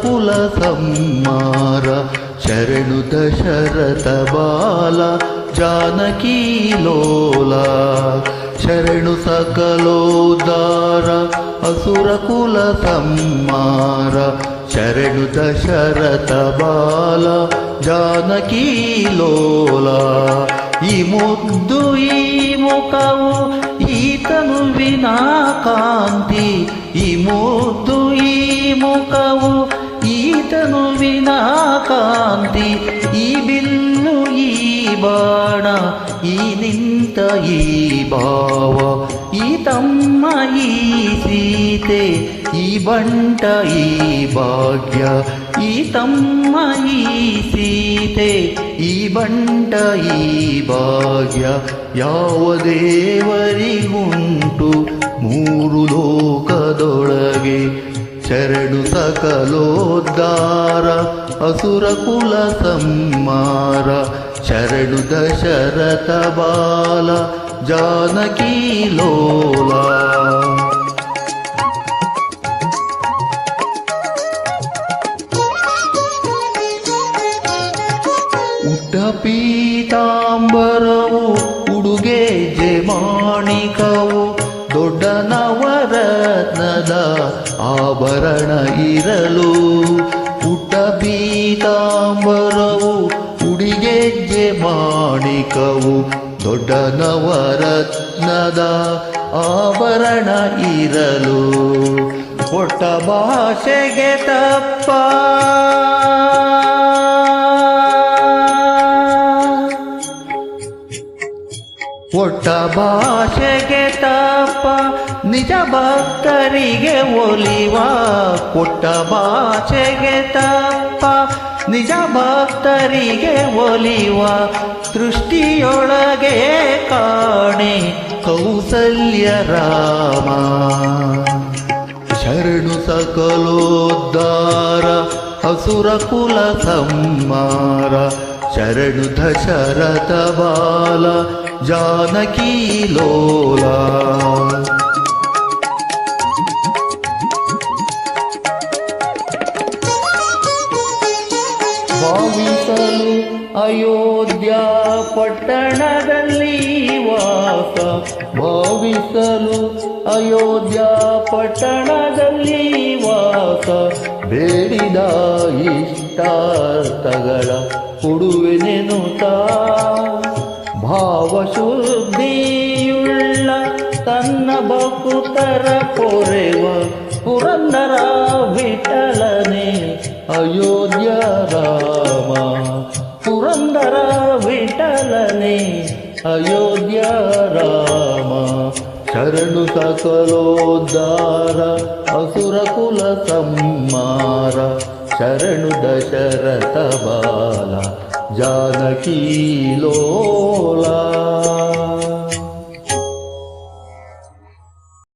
ಕುಲ ಸಂಹಾರ ಶರಣು ದಶರಥ ಬಾಲ ಜಾನಕಿ ಲೋಲ ಶರಣು ಸಕಲೋದ್ಧಾರ ಅಸುರ ಕುಲ ಸಂಹಾರ ಶರಣು ದಶರಥ ಬಾಲ ಜಾನಕಿ ಲೋಲ ಈ ಮುದ್ದು ಈ ಮುಖವು ಈತನು ವಿನಾ ಕಾಂತಿ ಈ ಮುದ್ದು ಈ ಮುಖವು ಈತನು ವಿನಾ ಕಾಂತಿ ಈ ಬಿಲ್ಲು ಈ ಬಾಣ ಈ ನಿಂತ ಈ ಭಾವ ಈ ತಮ್ಮ ಈ ಸೀತೆ ಈ ಬಂಟ ಈ ಭಾಗ್ಯ ಈ ತಮ್ಮ ಈ ಸೀತೆ ಈ ಬಂಟ ಈ ಭಾಗ್ಯ ಯಾವ ದೇವರಿಗುಂಟು ಮೂರು ಲೋಕದೊಳಗೆ ಶರಣು ಸಕಲೋದ್ಧಾರ ಅಸುರ ಕುಲ ಸಂಹಾರ ಶರಣು ದಶರಥ ಬಾಲ ಜಾನಕಿ ಲೋಲ ಉಟ್ಟ ಪೀತಾಂಬರವು ಉಡುಗೆ ಜಮಾಣಿಕವು ದೊಡ್ಡ ನವರತ್ನದ ಆಭರಣ ಇರಲು ಪುಟ್ಟ ಪೀತಾಂಬರವು ಉಡಿಗೆಜ್ಜೆ ಮಾಣಿಕವು ದೊಡ್ಡ ನವರತ್ನದ ಆಭರಣ ಇರಲು ಕೊಟ್ಟ ಭಾಷೆಗೆ ತಪ್ಪ ಕೊಟ್ಟ ಭಾಷೆಗೆ ತಪ್ಪ ನಿಜ ಭಕ್ತರಿಗೆ ಒಲಿವ ಕೊಟ್ಟ ಭಾಷೆಗೆ ತಪ್ಪ ನಿಜ ಭಕ್ತರಿಗೆ ಒಲಿವ ಸೃಷ್ಟಿಯೊಳಗೆ ಕಾಣೆ ಕೌಸಲ್ಯ ರಾಮ ಶರಣು ಸಕಲೋದ್ಧಾರ ಅಸುರ ಕುಲ ಸಂಹಾರ ಶರಣು ದಶರಥ ಬಾಲ ಜಾನಕಿ ಲೋಲ ಭಾವಿಸಲು ಅಯೋಧ್ಯ ಪಟ್ಟಣದಲ್ಲಿ ವಾಸ ಭಾವಿಸಲು ಅಯೋಧ್ಯ ಪಟ್ಟಣದಲ್ಲಿ ವಾಸ ಬೇಡಿದ ಇಷ್ಟಾರ್ಥಗಳ ಕೊಡುವೆನೆನುತ ಭಾವಶುದ್ಧಿಯುಳ್ಳ ತನ್ನ ಭಕ್ತರ ಪೊರೆವ ಪುರಂದರ ವಿಠಲನೆ ಅಯೋಧ್ಯ ರಾಮ ಪುರಂದರ ವಿಠಲನೆ ಅಯೋಧ್ಯ ರಾಮ ಶರಣು ಸಕಲೋದ್ಧಾರ ಅಸುರ ಕುಲ ಸಂಹಾರ ಶರಣು ದಶರಥ ಬಾಲ ಜಾನಕಿ ಲೋಲ